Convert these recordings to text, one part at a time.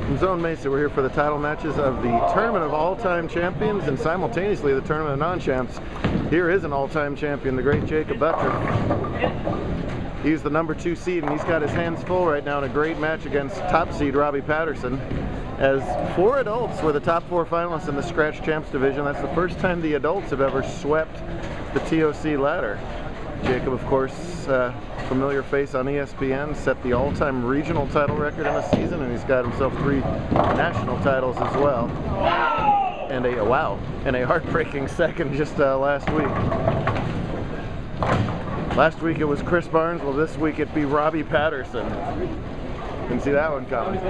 From Zone Mesa, we're here for the title matches of the Tournament of All-Time Champions and simultaneously the Tournament of Non-Champs. Here is an all-time champion, the great Jacob Buttrick. He's the #2 seed and he's got his hands full right now in a great match against top seed Robbie Patterson. As 4 adults were the top 4 finalists in the Scratch Champs division. That's the first time the adults have ever swept the TOC ladder. Jacob, of course, familiar face on ESPN, set the all-time regional title record in a season, and he's got himself 3 national titles as well. And a heartbreaking second just last week. Last week it was Chris Barnes. Well, this week it be Robbie Patterson. Didn't see that one coming.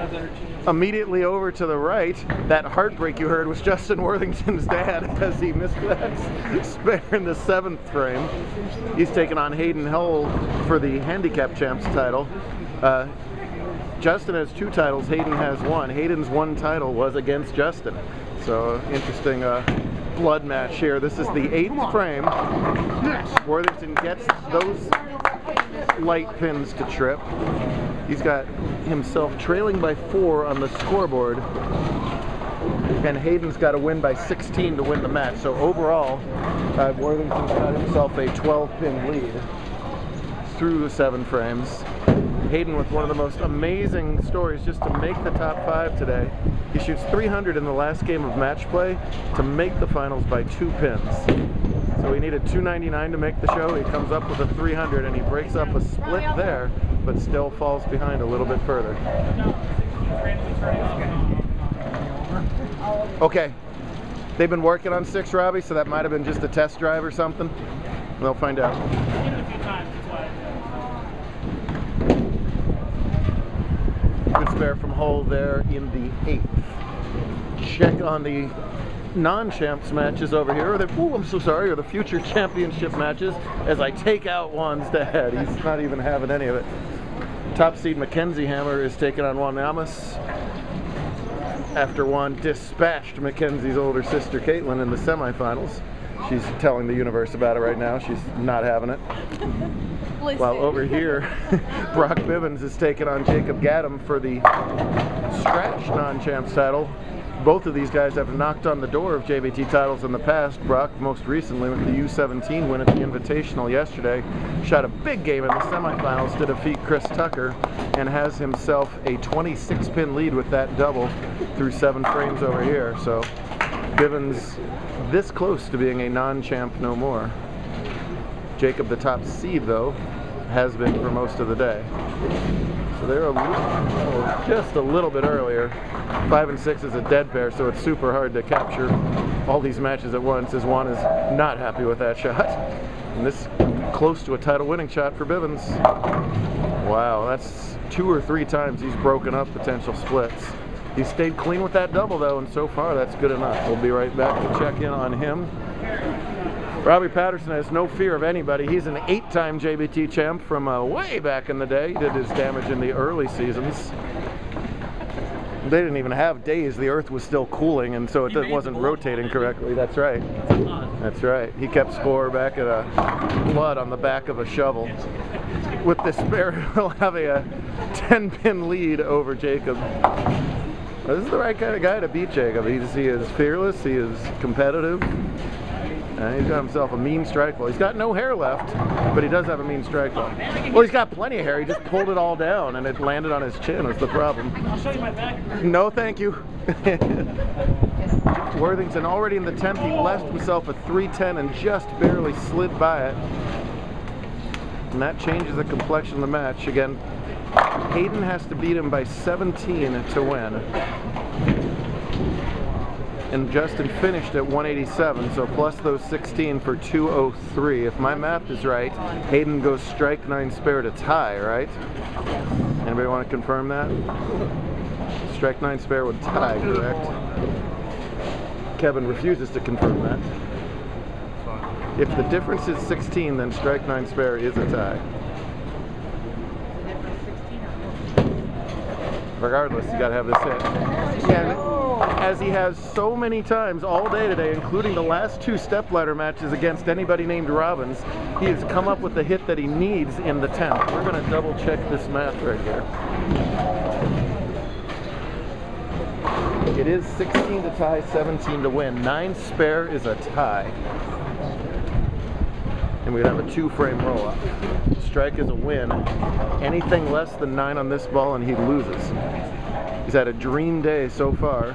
Immediately over to the right, that heartbreak you heard was Justin Worthington's dad as he missed that spare in the 7th frame. He's taking on Hayden Hull for the Handicap Champs title. Justin has 2 titles, Hayden has 1. Hayden's 1 title was against Justin. So interesting blood match here. This is the 8th frame. Worthington gets those light pins to trip. He's got himself trailing by 4 on the scoreboard, and Hayden's got to win by 16 to win the match. So overall, Worthington's got himself a 12-pin lead through the 7 frames. Hayden with one of the most amazing stories just to make the top 5 today. He shoots 300 in the last game of match play to make the finals by 2 pins. So he needed 299 to make the show. He comes up with a 300 and he breaks up a split there, but still falls behind a little bit further. Okay, they've been working on 6, Robbie, so that might have been just a test drive or something. They'll find out. Good spare from Hull there in the 8th. Check on the non-champs matches over here, or the future championship matches, as I take out Juan's dad. He's not even having any of it. Top seed Mackenzie Hammer is taking on Juan Llamas after Juan dispatched Mackenzie's older sister Caitlin in the semifinals. She's telling the universe about it right now. She's not having it. While over here, Brock Bivens is taking on Jacob Gaddam for the Scratch non-champs title. Both of these guys have knocked on the door of JBT titles in the past. Brock most recently with the U17 win at the Invitational yesterday. Shot a big game in the semifinals to defeat Chris Tucker and has himself a 26-pin lead with that double through 7 frames over here. So Bivens this close to being a non-champ no more. Jacob, the top seed though, has been for most of the day. So they're just a little bit earlier. 5 and 6 is a dead pair, so it's super hard to capture all these matches at once, as Juan is not happy with that shot. And this close to a title winning shot for Bivens. Wow, that's 2 or 3 times he's broken up potential splits. He stayed clean with that double though, and so far that's good enough. We'll be right back to check in on him. Robbie Patterson has no fear of anybody. He's an 8-time JBT champ from way back in the day. He did his damage in the early seasons. They didn't even have days. The earth was still cooling, and so it wasn't rotating correctly. That's right. That's right. He kept score back at blood on the back of a shovel. With this spare, he'll have a 10-pin lead over Jacob. This is the right kind of guy to beat Jacob. He is fearless. He is competitive. He's got himself a mean strike ball. He's got no hair left, but he does have a mean strike ball. Well, he's got plenty of hair. He just pulled it all down, and it landed on his chin. That's the problem. I'll show you my back. No, thank you. Worthington already in the 10th. He left himself a 310 and just barely slid by it. And that changes the complexion of the match. Again, Hayden has to beat him by 17 to win. And Justin finished at 187, so plus those 16 for 203. If my math is right, Hayden goes strike 9 spare to tie, right? Anybody want to confirm that? Strike 9 spare would tie, correct? Kevin refuses to confirm that. If the difference is 16, then strike 9 spare is a tie. Regardless, you gotta have this hit. And as he has so many times all day today, including the last 2 stepladder matches against anybody named Robbins, he has come up with the hit that he needs in the 10th. We're gonna double check this math right here. It is 16 to tie, 17 to win. 9 spare is a tie. And we'd have a 2-frame roll-up. Strike is a win. Anything less than 9 on this ball and he loses. He's had a dream day so far.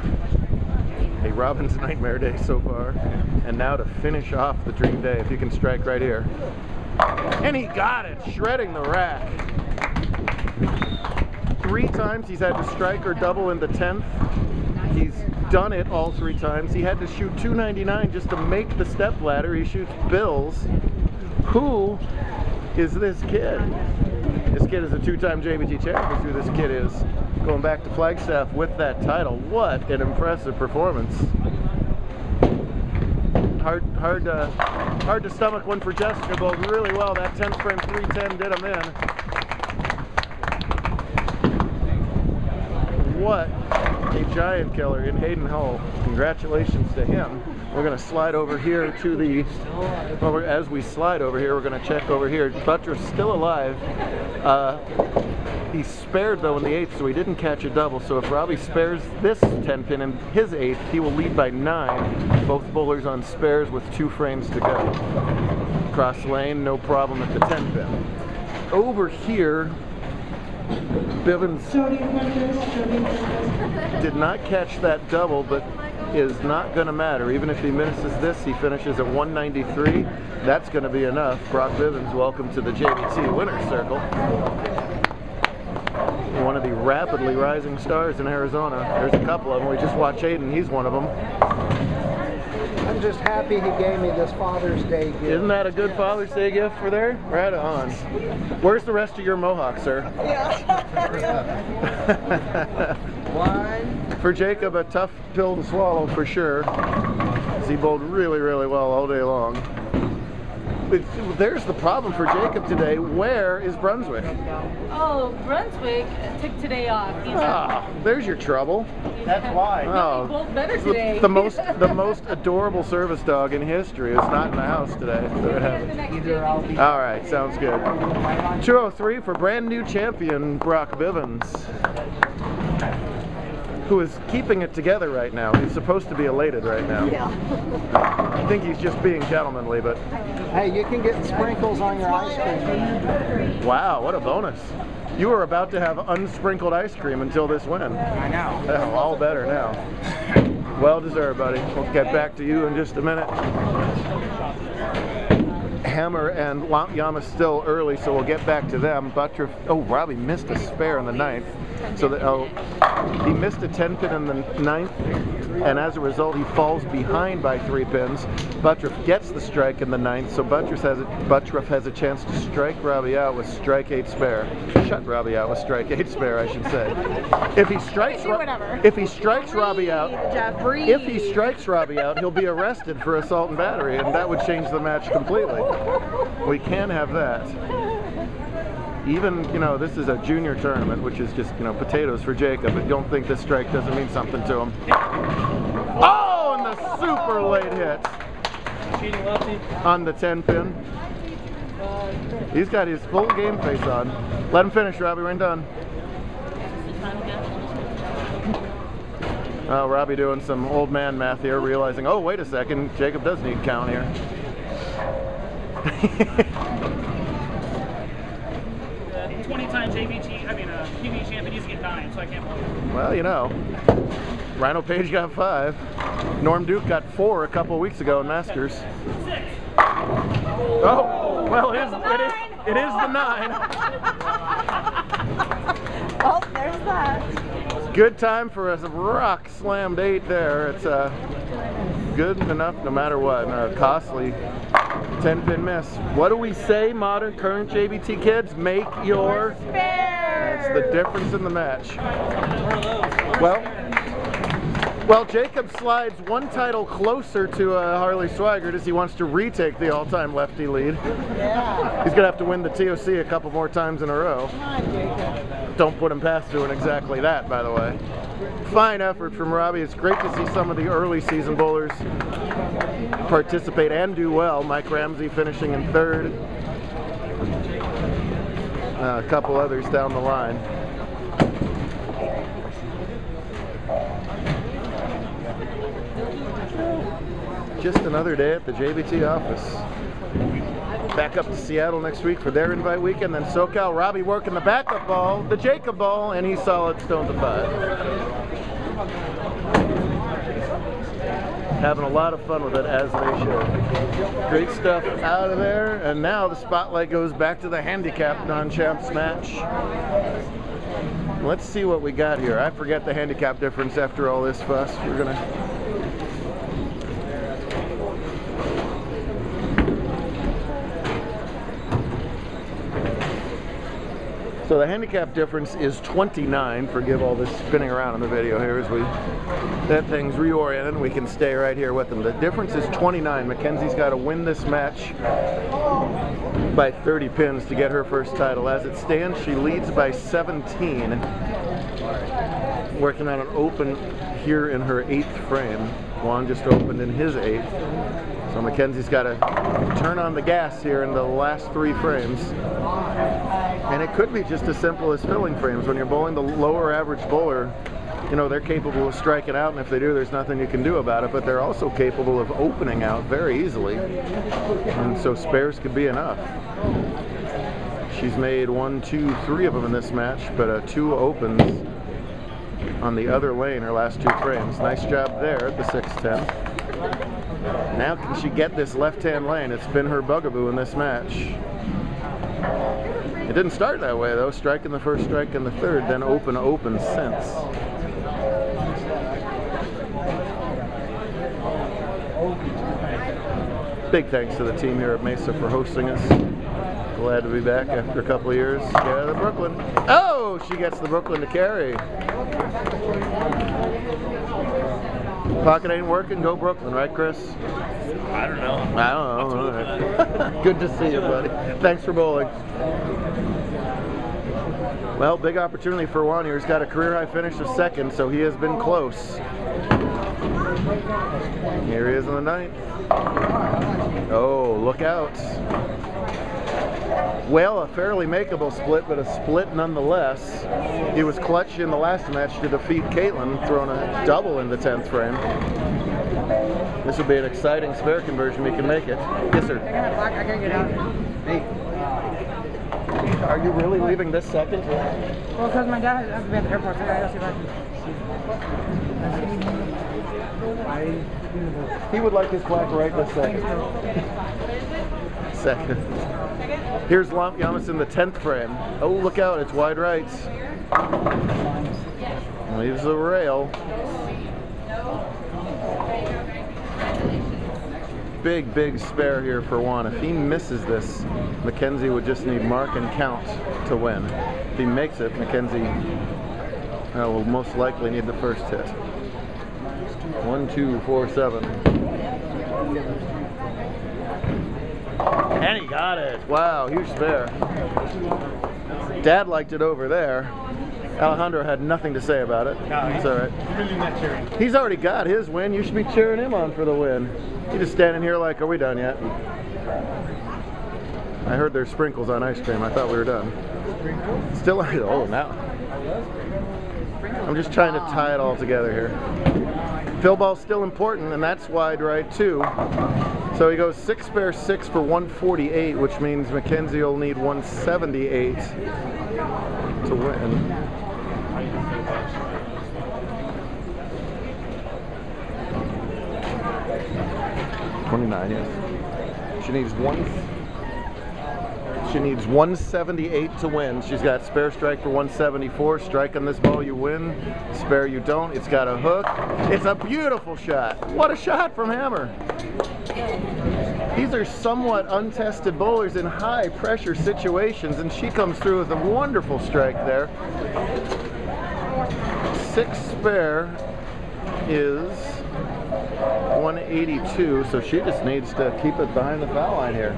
A Robin's nightmare day so far. And now to finish off the dream day, if you can strike right here. And he got it, shredding the rack. 3 times he's had to strike or double in the 10th. He's done it all 3 times. He had to shoot 299 just to make the step ladder. He shoots bills. Who is this kid? This kid is a 2-time JBT champ. That's who this kid is. Going back to Flagstaff with that title. What an impressive performance. Hard to stomach one for Jessica. Bowled really well. That 10th frame 310 did him in. What a giant killer in Hayden Hull. Congratulations to him. We're going to slide over here to the, well, as we slide over here, we're going to check over here. Buttreff's still alive. He's spared though in the 8th, so he didn't catch a double. So if Robbie spares this 10 pin in his 8th, he will lead by 9. Both bowlers on spares with 2 frames to go. Cross lane, no problem at the 10 pin. Over here, Bivens did not catch that double, but is not going to matter. Even if he misses this, he finishes at 193. That's going to be enough. Brock Bivens, welcome to the JBT winner's circle. One of the rapidly rising stars in Arizona. There's a couple of them. We just watched Hayden. He's one of them. I'm just happy he gave me this Father's Day gift. Isn't that a good Father's Day gift for there? Right on. Where's the rest of your mohawk, sir? Yeah. One. For Jacob, a tough pill to swallow for sure. He bowled really, really well all day long. But there's the problem for Jacob today. Where is Brunswick? Oh, Brunswick took today off. There's your trouble. That's why. No, he bowled better today. The most adorable service dog in history is not in the house today. All right, sounds good. 203 for brand new champion Brock Bivens, who is keeping it together right now. He's supposed to be elated right now. Yeah. I think he's just being gentlemanly, but... Hey, you can get sprinkles on your ice cream. Wow, what a bonus. You were about to have unsprinkled ice cream until this win. I know. Oh, all better now. Well deserved, buddy. We'll get back to you in just a minute. Hammer and Yama still early, so we'll get back to them. Buttroff, oh, Robbie missed a spare in the 9th. So that, he missed a 10 pin in the 9th, and as a result he falls behind by 3 pins. Buttroff gets the strike in the 9th, so Buttroff has a chance to strike Robbie out with strike 8 spare. Shut Robbie out with strike 8 spare, I should say. If he strikes Robbie out, he'll be arrested for assault and battery, and that would change the match completely. We can have that. Even, you know, this is a junior tournament, which is just, you know, potatoes for Jacob, but don't think this strike doesn't mean something to him. Oh, and the super late hit on the 10 pin. He's got his full game face on. Let him finish, Robbie. We ain't done. Oh, Robbie doing some old man math here, realizing, oh, wait a second, Jacob does need count here. 20-time JBT, PB champion, he's getting 9, so I can't believe it. Well, you know, Rhino Page got 5. Norm Duke got 4 a couple of weeks ago in Masters. 6. Oh, well, it is the 9. Oh, there's that. Good time for a rock slammed 8 there. It's good enough no matter what. A costly 10 pin miss. What do we say, modern current JBT kids? Make your spare. That's the difference in the match. Well, Jacob slides one title closer to Harley Swigert as he wants to retake the all-time lefty lead. Yeah. He's gonna have to win the TOC a couple more times in a row. Come on, Jacob. Don't put him past doing exactly that, by the way. Fine effort from Robbie. It's great to see some of the early season bowlers participate and do well. Mike Ramsey finishing in 3rd. A couple others down the line. just another day at the JBT office. Back up to Seattle next week for their invite weekend, then SoCal. Robbie working the backup ball, the Jacob ball, and he's solid stone to 5. Having a lot of fun with it, as they should. Great stuff out of there, and now the spotlight goes back to the handicap non-champs match. Let's see what we got here. I forget the handicap difference after all this fuss. We're gonna... So the handicap difference is 29. Forgive all this spinning around in the video here as that thing's reoriented and we can stay right here with them. The difference is 29. Mackenzie's got to win this match by 30 pins to get her first title. As it stands, she leads by 17. Working on an open here in her 8th frame. Juan just opened in his 8th. So Mackenzie's got to turn on the gas here in the last 3 frames. And it could be just as simple as filling frames. When you're bowling the lower average bowler, you know, they're capable of striking out, and if they do, there's nothing you can do about it, but they're also capable of opening out very easily. And so spares could be enough. She's made 1, 2, 3 of them in this match, but 2 opens on the other lane her last 2 frames. Nice job there at the 6-10. Now can she get this left-hand lane? It's been her bugaboo in this match. It didn't start that way though. Strike in the first, strike in the third, then open since. Big thanks to the team here at Mesa for hosting us. Glad to be back after a couple of years. Yeah, the Brooklyn. Oh, she gets the Brooklyn to carry. Pocket ain't working, go Brooklyn, right, Chris? I don't know. I don't know. All right. Good to see you, buddy. Thanks for bowling. Well, big opportunity for Juan here. He's got a career high finish of 2nd, so he has been close. Here he is in the 9th. Oh, look out. Well, a fairly makeable split, but a split nonetheless. He was clutch in the last match to defeat Caitlin, throwing a double in the 10th frame. This will be an exciting spare conversion. We can make it. Yes, sir. I gotta get out. Hey. Are you really leaving this second? Well, because my dad has to be at the airport, so I gotta go see if I can. He would like his plaque right this second. Second. Here's Yamas in the 10th frame. Oh, look out, it's wide right. Leaves the rail. Big, big spare here for Juan. If he misses this, Mackenzie would just need mark and count to win. If he makes it, Mackenzie will most likely need the first hit. 1, 2, 4, 7. And he got it. Wow, huge spare. Dad liked it over there. Alejandro had nothing to say about it. No, it's all right. Really not cheering. He's already got his win. You should be cheering him on for the win. You're just standing here like, are we done yet? I heard there's sprinkles on ice cream. I thought we were done. Still, oh, now. I'm just trying to tie it all together here. Fill ball's still important, and that's wide right too. So he goes 6 spare 6 for 148, which means Mackenzie will need 178 to win. Yes. She needs 178 to win. She's got spare strike for 174. Strike on this ball, you win. Spare, you don't. It's got a hook. It's a beautiful shot. What a shot from Hammer. These are somewhat untested bowlers in high pressure situations, and she comes through with a wonderful strike there. 6 spare is 182, so she just needs to keep it behind the foul line here.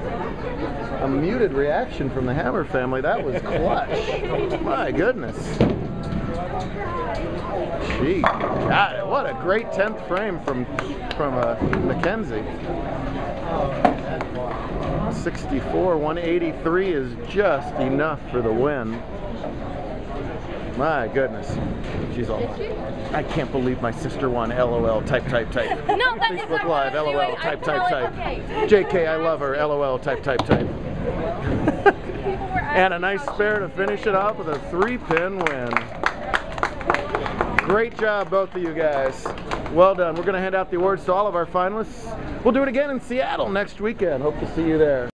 A muted reaction from the Hammer family. That was clutch. My goodness. She got it. What a great 10th frame from Mackenzie. 64, 183 is just enough for the win. My goodness. She's all, I can't believe my sister won. LOL. Type. No, that is Facebook not Live. what I'm LOL. doing. Type. Okay. JK, I love her. LOL. Type. And a nice spare to finish it off with a 3-pin win. Great job, both of you guys. Well done. We're going to hand out the awards to all of our finalists. We'll do it again in Seattle next weekend. Hope to see you there.